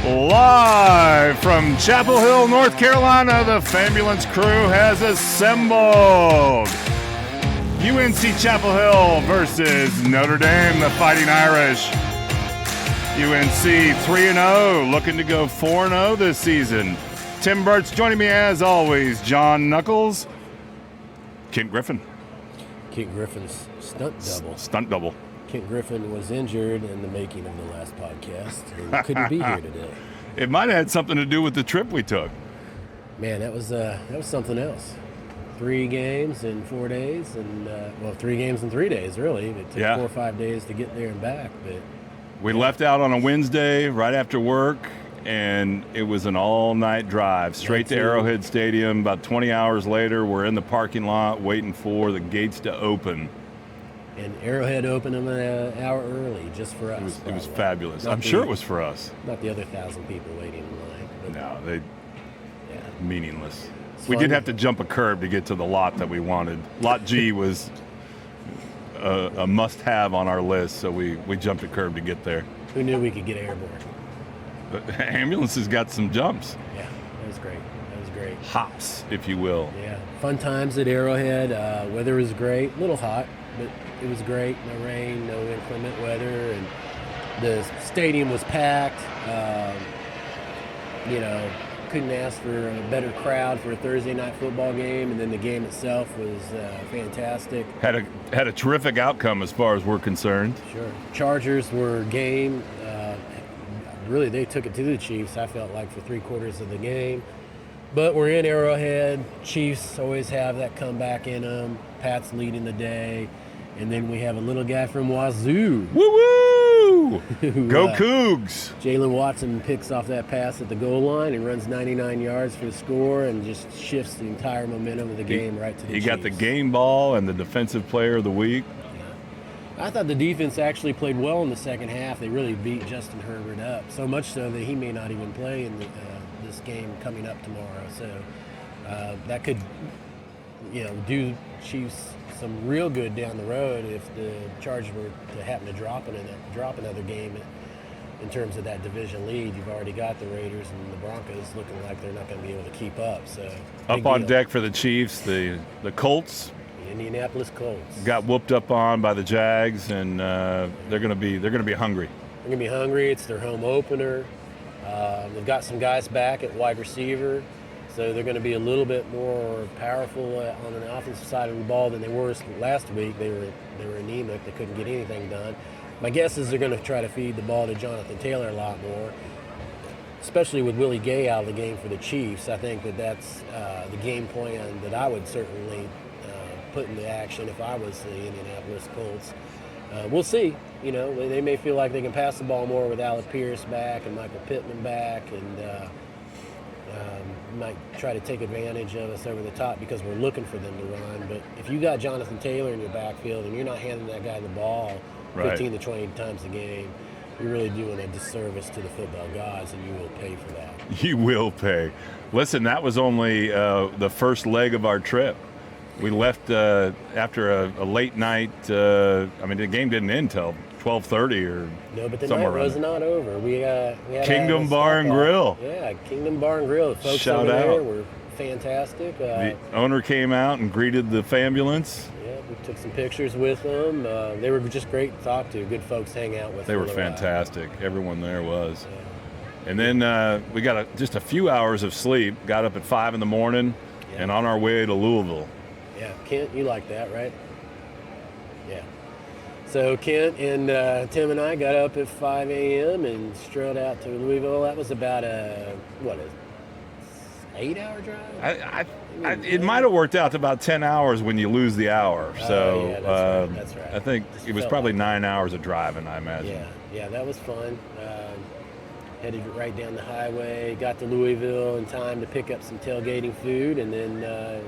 Live from Chapel Hill, North Carolina, the Fambulance crew has assembled. UNC Chapel Hill versus Notre Dame, the Fighting Irish. UNC 3-0, looking to go 4-0 this season. Tim Burt's joining me as always. John Knuckles. Kent Griffin. Kent Griffin's Stunt double. Kent Griffin was injured in the making of the last podcast and couldn't be here today. It might have had something to do with the trip we took. Man, that was something else. 3 games in 4 days, and 3 games in 3 days, really. It took 4 or 5 days to get there and back. But we left out on a Wednesday right after work, and it was an all-night drive straight to Arrowhead Stadium. About 20 hours later, we're in the parking lot waiting for the gates to open. And Arrowhead opened them an hour early just for us. It was fabulous. I'm sure it was for us. Not the other 1,000 people waiting in line. No, meaningless. We did have to jump a curb to get to the lot that we wanted. Lot G was a must-have on our list, so we jumped a curb to get there. Who knew we could get airborne? The ambulance has got some jumps. Yeah, that was great. Hops, if you will. Yeah, fun times at Arrowhead. Weather was great. A little hot, but it was great. No rain, no inclement weather, and the stadium was packed. Couldn't ask for a better crowd for a Thursday night football game, and then the game itself was fantastic. Had a terrific outcome as far as we're concerned. Sure. Chargers were game. Really, they took it to the Chiefs, I felt like, for 3/4 of the game. But we're in Arrowhead. Chiefs always have that comeback in them. Pat's leading the day. And then we have a little guy from Wazoo. Woo-woo! Go Cougs! Jalen Watson picks off that pass at the goal line and runs 99 yards for the score and just shifts the entire momentum of the game right to the Chiefs. He got the game ball and the defensive player of the week. I thought the defense actually played well in the second half. They really beat Justin Herbert up, so much so that he may not even play in this game coming up tomorrow. So that could, do Chiefs some real good down the road if the Chargers were to happen to drop another game in terms of that division lead. You've already got the Raiders and the Broncos looking like they're not going to be able to keep up. So up on deck for the Chiefs, the Colts. The Indianapolis Colts got whooped up on by the Jags, and they're going to be hungry. They're going to be hungry. It's their home opener. They've got some guys back at wide receiver. So they're going to be a little bit more powerful on the offensive side of the ball than they were last week. They were anemic. They couldn't get anything done. My guess is they're going to try to feed the ball to Jonathan Taylor a lot more, especially with Willie Gay out of the game for the Chiefs. I think that's the game plan that I would certainly put into action if I was the Indianapolis Colts. We'll see. They may feel like they can pass the ball more with Alec Pierce back and Michael Pittman back, and might try to take advantage of us over the top because we're looking for them to run. But if you got Jonathan Taylor in your backfield and you're not handing that guy the ball 15 to 20 times a game, you're really doing a disservice to the football gods, and you will pay for that. You will pay. Listen, that was only the first leg of our trip. We left after a late night. The game didn't end till 12:30 or no, but the somewhere night was not over. We had Kingdom Bar and Grill. Yeah, Kingdom Bar and Grill. The folks Shout over out. there were fantastic. The owner came out and greeted the Fambulance. Yeah, we took some pictures with them. They were just great to talk to. Good folks to hang out with. They were fantastic. Everyone there was. Yeah. And then we got just a few hours of sleep. Got up at 5 in the morning and on our way to Louisville. Yeah, Kent, you like that, right? Yeah. So Kent and Tim and I got up at 5 a.m. and strode out to Louisville. That was about a 8-hour drive? It might have worked out to about 10 hours when you lose the hour. So that's right. I think it was probably 9 hours of driving, I imagine. Yeah, that was fun. Headed right down the highway, got to Louisville in time to pick up some tailgating food, and then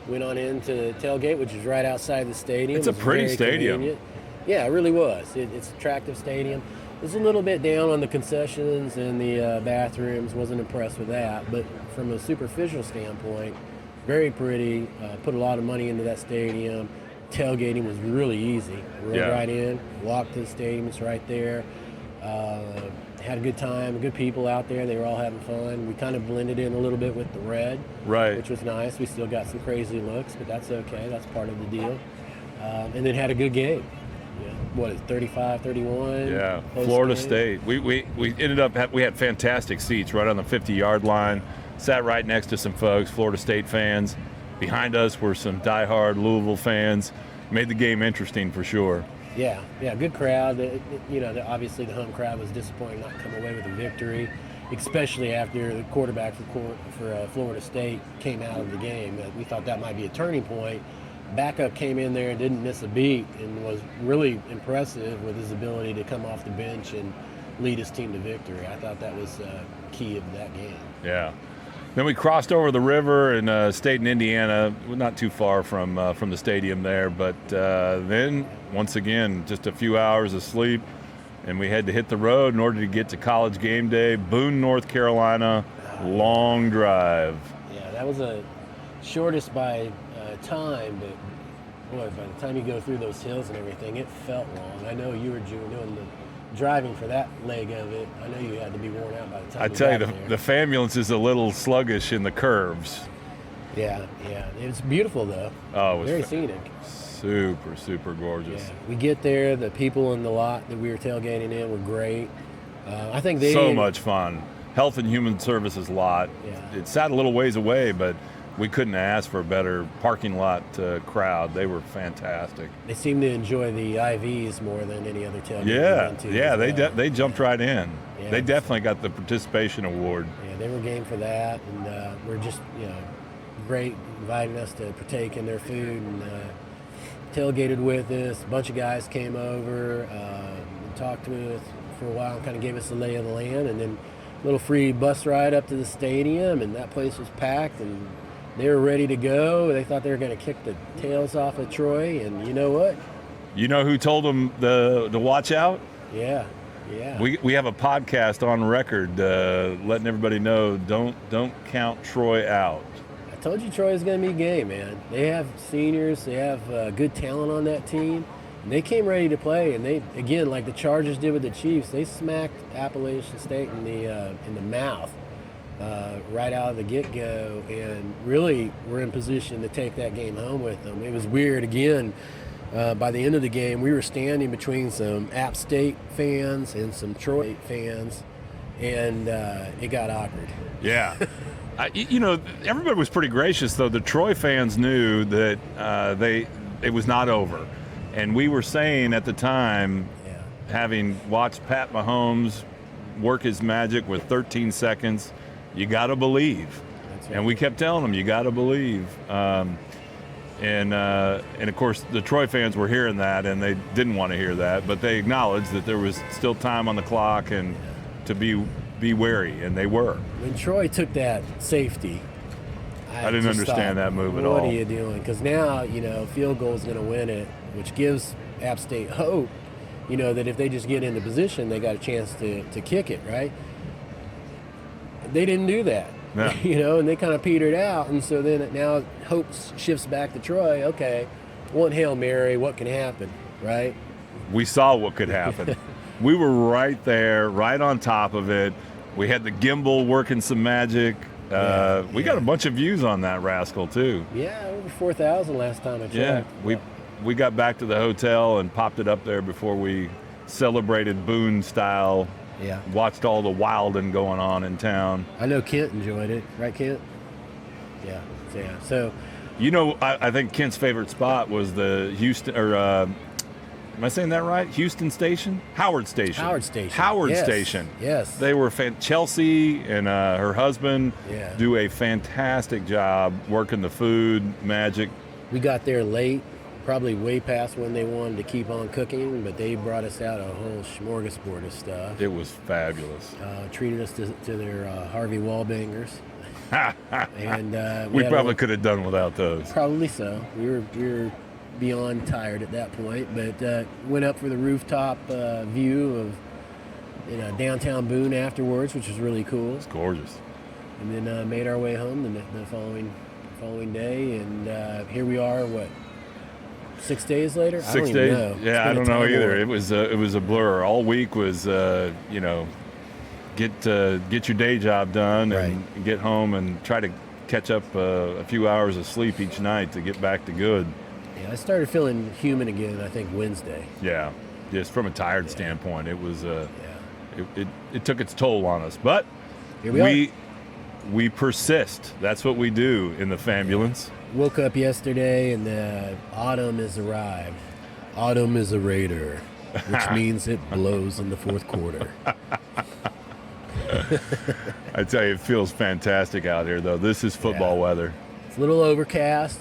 went on into the tailgate, which is right outside the stadium. It's a pretty stadium. Convenient. Yeah, it really was. It's an attractive stadium. It was a little bit down on the concessions and the bathrooms. Wasn't impressed with that. But from a superficial standpoint, very pretty. Put a lot of money into that stadium. Tailgating was really easy. Rode right in, walked to the stadium. It's right there. had a good time, good people out there. They were all having fun. We kind of blended in a little bit with the red, Right. which was nice. We still got some crazy looks, but that's okay. That's part of the deal. And then had a good game. Yeah. What is it, 35-31? Yeah, Close Florida game. State. We ended up, we had fantastic seats right on the 50-yard line. Sat right next to some folks, Florida State fans. Behind us were some diehard Louisville fans. Made the game interesting for sure. Yeah, good crowd. Obviously the home crowd was disappointed not to come away with a victory, especially after the quarterback for Florida State came out of the game. We thought that might be a turning point. Backup came in there and didn't miss a beat and was really impressive with his ability to come off the bench and lead his team to victory. I thought that was key of that game. Yeah. Then we crossed over the river and stayed in Indiana, not too far from the stadium there. But then, once again, just a few hours of sleep, and we had to hit the road in order to get to College game day. Boone, North Carolina, long drive. Yeah, that was a shortest by time, but boy, by the time you go through those hills and everything, it felt long. I know you were doing the driving for that leg of it. I know you had to be worn out by the time I you tell you, got the there. Famulence is a little sluggish in the curves. Yeah. It's beautiful though. Oh, it was very scenic. Super, super gorgeous. Yeah. We get there, the people in the lot that we were tailgating in were great. I think they So much fun. Health and Human Services lot. Yeah. It sat a little ways away, but we couldn't ask for a better parking lot crowd. They were fantastic. They seem to enjoy the IVs more than any other tailgate. They jumped right in. Yeah. They definitely got the participation award. Yeah, they were game for that, and we're just great, inviting us to partake in their food and tailgated with us. A bunch of guys came over, and talked to us for a while, kind of gave us the lay of the land, and then a little free bus ride up to the stadium, and that place was packed, and they were ready to go. They thought they were going to kick the tails off of Troy, and you know what? You know who told them to watch out? Yeah. We have a podcast on record letting everybody know don't count Troy out. I told you Troy is going to be game, man. They have seniors. They have good talent on that team. And they came ready to play, and they, again, like the Chargers did with the Chiefs, they smacked Appalachian State in the mouth right out of the get-go, and really were in position to take that game home with them. It was weird, again. By the end of the game, we were standing between some App State fans and some Troy fans, and it got awkward. Yeah. Everybody was pretty gracious, though. The Troy fans knew that it was not over. And we were saying at the time, having watched Pat Mahomes work his magic with 13 seconds, you got to believe. That's right. And we kept telling them, you got to believe. And of course, the Troy fans were hearing that, and they didn't want to hear that, but they acknowledged that there was still time on the clock and to be wary, and they were. When Troy took that safety, I didn't just understand thought, that move at all. What are you doing? Because now, field goal is going to win it, which gives App State hope, that if they just get into position, they got a chance to kick it, right? They didn't do that. Yeah. And they kind of petered out, and so then now hope shifts back to Troy. Okay, one Hail Mary, what can happen, right? We saw what could happen. We were right there, right on top of it. We had the gimbal working some magic. We got a bunch of views on that rascal too. Yeah, over 4,000 last time I checked. Yeah, we got back to the hotel and popped it up there before we celebrated Boone style. Yeah. Watched all the wilding going on in town. I know Kent enjoyed it, right, Kent? Yeah. So, I think Kent's favorite spot was the Houston, or am I saying that right? Houston Station? Howard Station. Yes. Station. Yes. They were Chelsea and her husband do a fantastic job working the food magic. We got there late, probably way past when they wanted to keep on cooking, but they brought us out a whole smorgasbord of stuff. It was fabulous. Treated us to their Harvey Wallbangers. And we probably could have done without those. Probably so. We were beyond tired at that point, but went up for the rooftop view of downtown Boone afterwards, which was really cool. It's gorgeous. And then made our way home the following day, and here we are. 6 days later? 6 days? I don't even know. Yeah, I don't know either. It was a blur. All week was get your day job done and get home and try to catch up a few hours of sleep each night to get back to good. Yeah, I started feeling human again, I think, Wednesday. Yeah, just from a tired standpoint, it was it took its toll on us. But Here we persist. That's what we do in the Fambulance. Woke up yesterday and the autumn has arrived. Autumn is a raider, which means it blows in the fourth quarter. I tell you, it feels fantastic out here, though. This is football weather. It's a little overcast,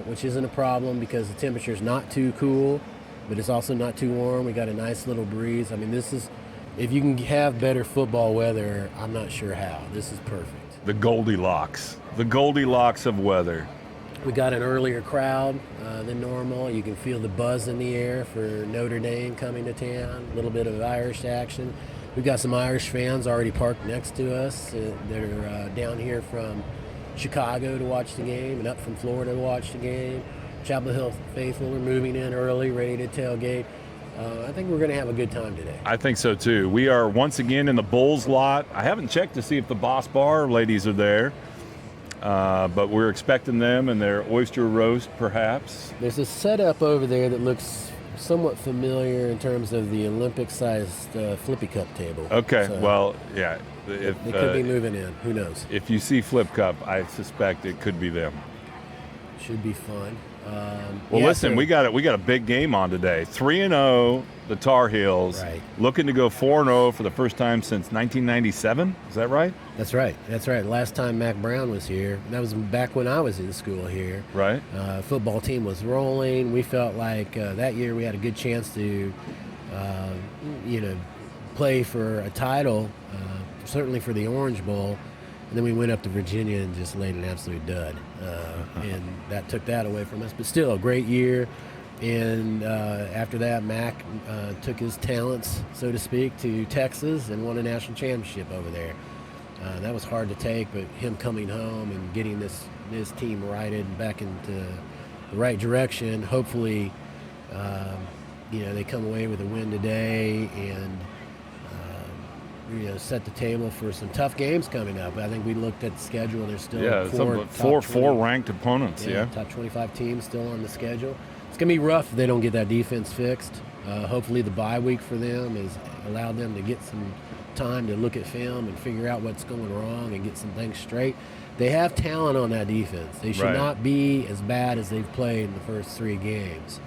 which isn't a problem because the temperature's not too cool, but it's also not too warm. We got a nice little breeze. I mean, this is, if you can have better football weather, I'm not sure how. This is perfect. The Goldilocks of weather. We got an earlier crowd than normal. You can feel the buzz in the air for Notre Dame coming to town. A little bit of Irish action. We've got some Irish fans already parked next to us that are down here from Chicago to watch the game and up from Florida to watch the game. Chapel Hill faithful are moving in early, ready to tailgate. I think we're going to have a good time today. I think so, too. We are once again in the Bulls lot. I haven't checked to see if the Boss Bar ladies are there, but we're expecting them and their oyster roast, perhaps. There's a setup over there that looks somewhat familiar in terms of the Olympic-sized flippy cup table. Okay, so well, yeah. They could be moving in. Who knows? If you see Flip Cup, I suspect it could be them. Should be fun. Listen, we got a big game on today. 3-0, the Tar Heels, looking to go 4-0 for the first time since 1997. Is that right? That's right. Last time Mac Brown was here, that was back when I was in school here. Right. Football team was rolling. We felt like that year we had a good chance to, play for a title, certainly for the Orange Bowl. And then we went up to Virginia and just laid an absolute dud. And that took that away from us. But still, a great year. And after that, Mac took his talents, so to speak, to Texas and won a national championship over there. That was hard to take, but him coming home and getting this team righted back into the right direction, hopefully, they come away with a win today and set the table for some tough games coming up. I think we looked at the schedule and there's still four ranked opponents. Top 25 teams still on the schedule. It's going to be rough if they don't get that defense fixed. Hopefully the bye week for them has allowed them to get some time to look at film and figure out what's going wrong and get some things straight. They have talent on that defense. They should not be as bad as they've played in the first 3 games.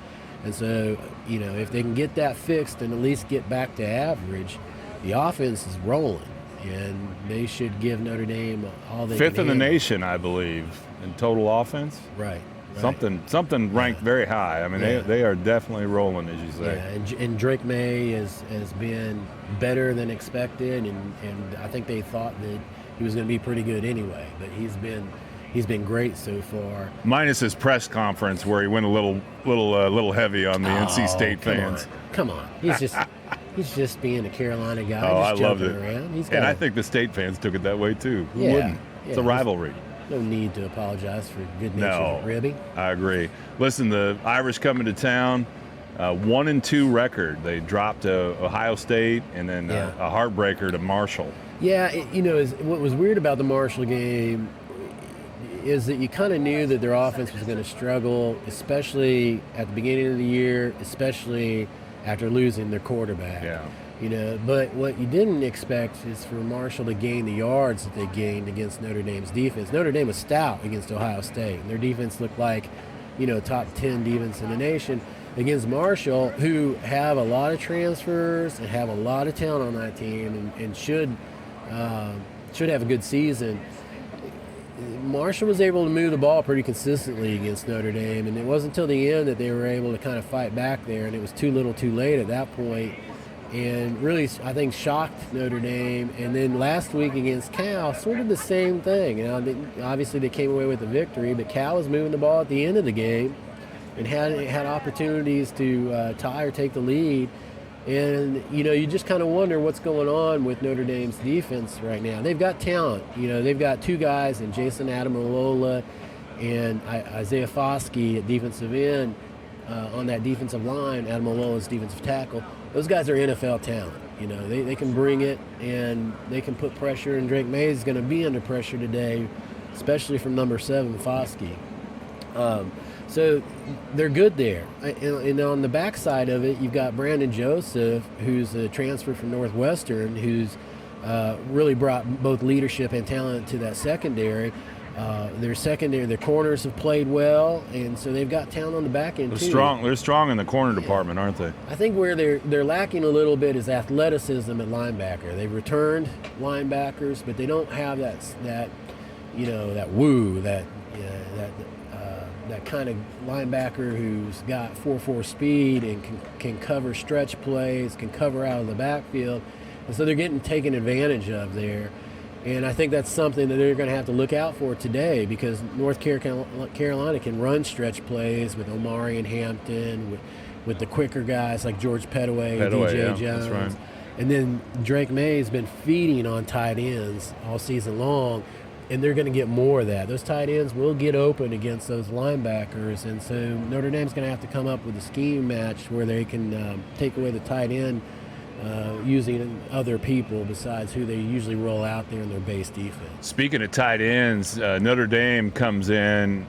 And so, if they can get that fixed and at least get back to average, the offense is rolling, and they should give Notre Dame all they can 5th in the nation, I believe, in total offense. Right. Something ranked very high. I mean, they are definitely rolling, as you say. Yeah, and Drake May has been better than expected, and I think they thought that he was going to be pretty good anyway, but he's been great so far. Minus his press conference where he went a little heavy on the NC State fans. Come on. He's just being a Carolina guy. I just loved it. Around. And I think the State fans took it that way too. Who wouldn't? It's a rivalry. No need to apologize for good-natured ribbing. I agree. Listen, the Irish coming to town, 1-2 record. They dropped to Ohio State and then a heartbreaker to Marshall. Yeah, what was weird about the Marshall game is that you kind of knew that their offense was going to struggle, especially at the beginning of the year, especially after losing their quarterback. Yeah. But what you didn't expect is for Marshall to gain the yards that they gained against Notre Dame's defense. Notre Dame was stout against Ohio State, and their defense looked like, top 10 defense in the nation. Against Marshall, who have a lot of transfers and have a lot of talent on that team and should have a good season. Marshall was able to move the ball pretty consistently against Notre Dame, and it wasn't until the end that they were able to kind of fight back there, and it was too little too late at that point, and really, I think, shocked Notre Dame. And then last week against Cal, sort of the same thing. Obviously they came away with the victory, but Cal was moving the ball at the end of the game and had opportunities to tie or take the lead. And, you just kind of wonder what's going on with Notre Dame's defense right now. They've got talent. They've got 2 guys in Jason Adamalola and Isaiah Foskey at defensive end on that defensive line. Adamolola's defensive tackle. Those guys are NFL talent. You know, they can bring it, and they can put pressure, and Drake May is going to be under pressure today, especially from number 7, Foskey. So they're good there. And on the backside of it, you've got Brandon Joseph, who's a transfer from Northwestern, who's really brought both leadership and talent to that secondary. Their corners have played well, and so they've got talent on the back end too. They're strong in the corner department, aren't they? I think where they're lacking a little bit is athleticism at linebacker. They've returned linebackers, but they don't have that kind of linebacker who's got 4.4 speed and can cover stretch plays, can cover out of the backfield, and so they're getting taken advantage of there. And I think that's something that they're going to have to look out for today, because North Carolina can run stretch plays with Omari and Hampton, with the quicker guys like George Pettaway and DJ Jones. That's right. And then Drake May has been feeding on tight ends all season long, and they're going to get more of that. Those tight ends will get open against those linebackers, and so Notre Dame's going to have to come up with a scheme match where they can take away the tight end using other people besides who they usually roll out there in their base defense. Speaking of tight ends, Notre Dame comes in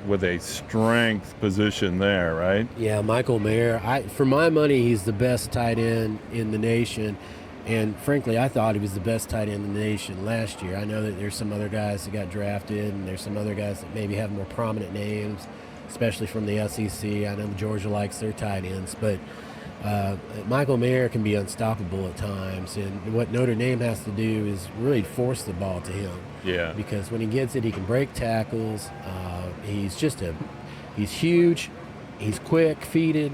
with a strength position there, right? Yeah, Michael Mayer. For my money, he's the best tight end in the nation. And frankly, I thought he was the best tight end in the nation last year. I know that there's some other guys that got drafted, and there's some other guys that maybe have more prominent names, especially from the SEC. I know Georgia likes their tight ends, but Michael Mayer can be unstoppable at times, and what Notre Dame has to do is really force the ball to him. Yeah. Because when he gets it, he can break tackles. He's huge. He's quick-feeted,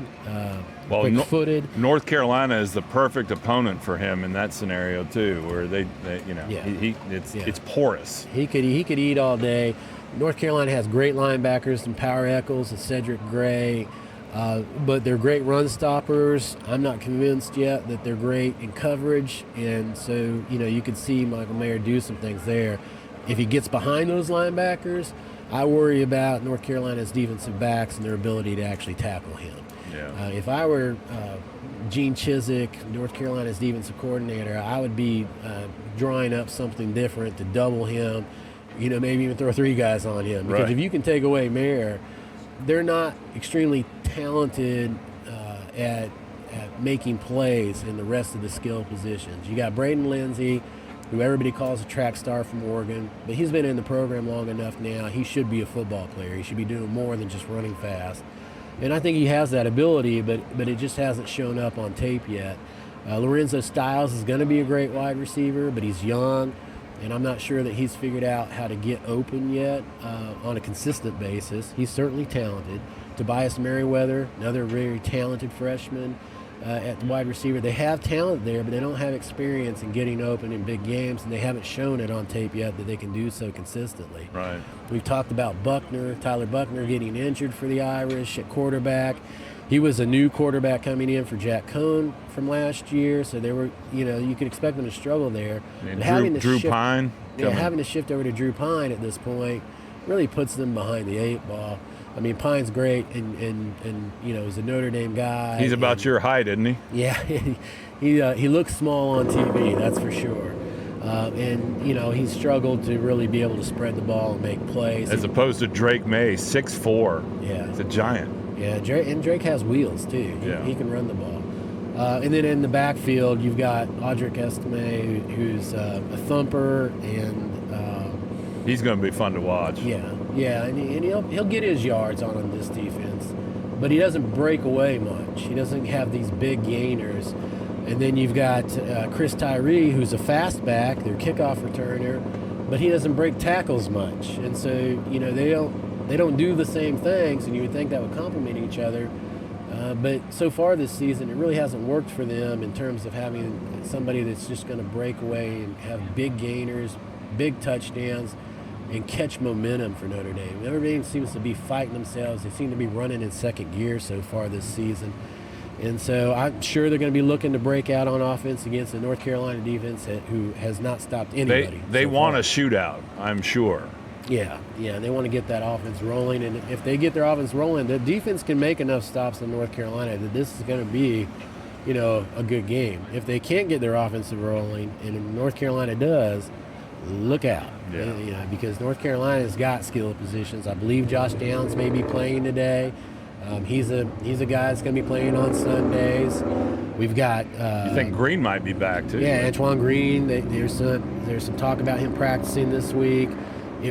quick-footed. North Carolina is the perfect opponent for him in that scenario too, where it's porous. He could eat all day. North Carolina has great linebackers and Power Eccles and Cedric Gray. But they're great run stoppers. I'm not convinced yet that they're great in coverage, and so you could see Michael Mayer do some things there. If he gets behind those linebackers, I worry about North Carolina's defensive backs and their ability to actually tackle him. Yeah. If I were Gene Chizik, North Carolina's defensive coordinator, I would be drawing up something different to double him. Maybe even throw 3 guys on him, because if you can take away Mayer, they're not extremely talented at making plays in the rest of the skill positions. You got Braden Lindsey, who everybody calls a track star from Oregon, but he's been in the program long enough now. He should be a football player. He should be doing more than just running fast. And I think he has that ability, but it just hasn't shown up on tape yet. Lorenzo Styles is going to be a great wide receiver, but he's young, and I'm not sure that he's figured out how to get open yet on a consistent basis. He's certainly talented. Tobias Merriweather, another very talented freshman at the wide receiver. They have talent there, but they don't have experience in getting open in big games, and they haven't shown it on tape yet that they can do so consistently. Right. We've talked about Tyler Buckner getting injured for the Irish at quarterback. He was a new quarterback coming in for Jack Cohn from last year, so they were, you could expect them to struggle there. And Drew Pine. Having to shift over to Drew Pine at this point really puts them behind the 8 ball. I mean, Pine's great, and he's a Notre Dame guy. He's about your height, isn't he? Yeah, he looks small on TV, that's for sure. He's struggled to really be able to spread the ball and make plays. As opposed to Drake May, 6'4". Yeah. He's a giant. Yeah, Drake has wheels, too. He can run the ball. And then in the backfield, you've got Audric Estime, who's a thumper, and he's going to be fun to watch. Yeah, and he'll get his yards on this defense, but he doesn't break away much. He doesn't have these big gainers. And then you've got Chris Tyree, who's a fast back, their kickoff returner, but he doesn't break tackles much. And so they don't do the same things, and you would think that would complement each other. But so far this season, it really hasn't worked for them in terms of having somebody that's just going to break away and have big gainers, big touchdowns, and catch momentum for Notre Dame. Notre Dame seems to be fighting themselves. They seem to be running in second gear so far this season. And so I'm sure they're going to be looking to break out on offense against the North Carolina defense who has not stopped anybody. They want a shootout, I'm sure. Yeah, they want to get that offense rolling. And if they get their offense rolling, the defense can make enough stops in North Carolina that this is going to be a good game. If they can't get their offensive rolling, and North Carolina does, look out. Yeah. Because North Carolina's got skill positions. I believe Josh Downs may be playing today. He's a guy that's going to be playing on Sundays. We've got. You think Green might be back too? Yeah, Antoine Green. There's some talk about him practicing this week.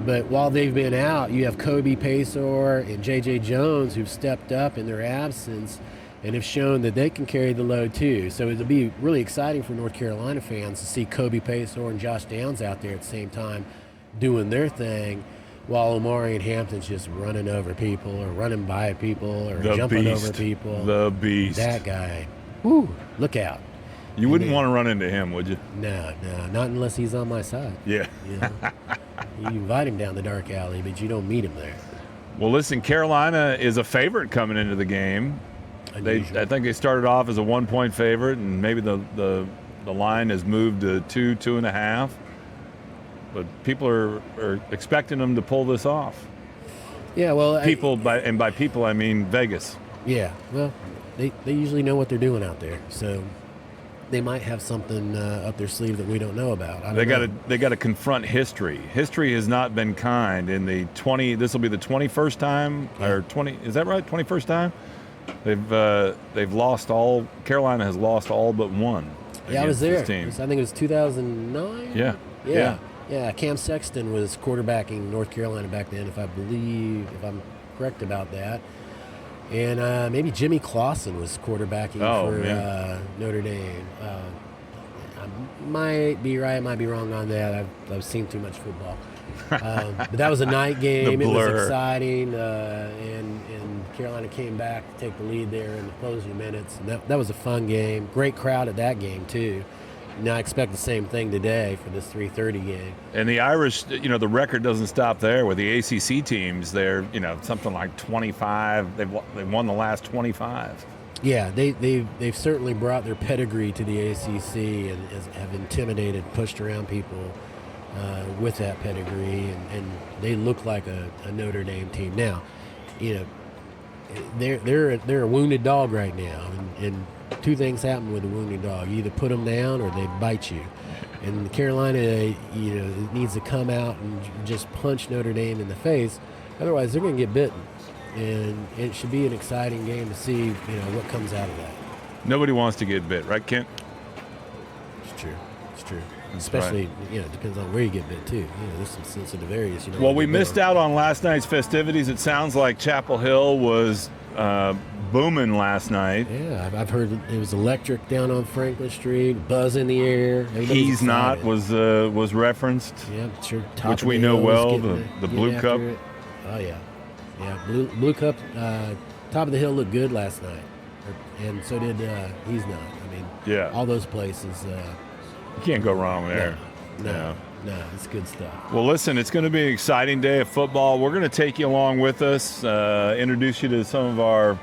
But while they've been out, you have Kobe Paysour and J.J. Jones who've stepped up in their absence and have shown that they can carry the load too. So it'll be really exciting for North Carolina fans to see Kobe Paysour and Josh Downs out there at the same time doing their thing, while Omari and Hampton's just running over people or running by people or jumping over people. The beast. That guy. Whew, look out. You wouldn't want to run into him, would you? No, not unless he's on my side. Yeah. You invite him down the dark alley, but you don't meet him there. Well, listen, Carolina is a favorite coming into the game. I think they started off as a 1-point favorite, and maybe the line has moved to 2.5. But people are expecting them to pull this off. Yeah, well, by people I mean Vegas. Yeah, well, they usually know what they're doing out there, so they might have something up their sleeve that we don't know about. They got to confront history. History has not been kind. In the 20, this will be the 21st time or 20. Is that right? 21st time. They've lost all. Carolina has lost all but one. Yeah, I was there. I think it was 2009. Yeah. Cam Sexton was quarterbacking North Carolina back then, if I'm correct about that. And maybe Jimmy Clausen was quarterbacking for Notre Dame. I might be right, might be wrong on that. I've seen too much football. But that was a night game. It was exciting, and Carolina came back to take the lead there in the closing minutes. And that was a fun game. Great crowd at that game too. Now I expect the same thing today for this 3:30 game. And the Irish, the record doesn't stop there. With the ACC teams, they're something like 25. They've won the last 25. Yeah, they've certainly brought their pedigree to the ACC and have intimidated, pushed around people with that pedigree, and they look like a Notre Dame team now. They're a wounded dog right now, and two things happen with a wounded dog. You either put them down or they bite you. And Carolina, needs to come out and just punch Notre Dame in the face. Otherwise, they're going to get bitten. And it should be an exciting game to see, what comes out of that. Nobody wants to get bit, right, Kent? It's true. Especially, right. It depends on where you get bit, too. There's some sensitive areas. Well, we missed out on last night's festivities. It sounds like Chapel Hill was booming last night. Yeah, I've heard it was electric down on Franklin Street, buzz in the air. He's Not was referenced. Yeah, sure. Which we know well, the Blue Cup. Oh, yeah. Yeah, Blue Cup, top of the hill looked good last night. And so did He's Not. All those places. You can't go wrong there. No, it's good stuff. Well, listen, it's going to be an exciting day of football. We're going to take you along with us, introduce you to some of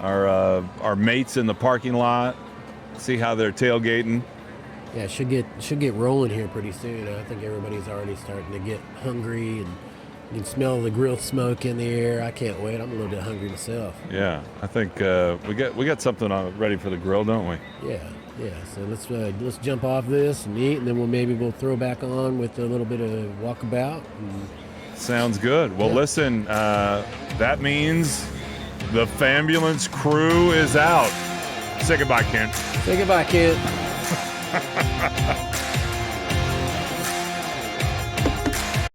our mates in the parking lot, see how they're tailgating. Yeah, should get rolling here pretty soon. I think everybody's already starting to get hungry, and you can smell the grill smoke in the air. I can't wait. I'm a little bit hungry myself. Yeah, I think we got something ready for the grill, don't we? Yeah. So let's jump off this and eat, and then we'll throw back on with a little bit of walkabout. Sounds good. Well, listen, that means the Fambulance crew is out. Say goodbye, Kent. Say goodbye, Kent.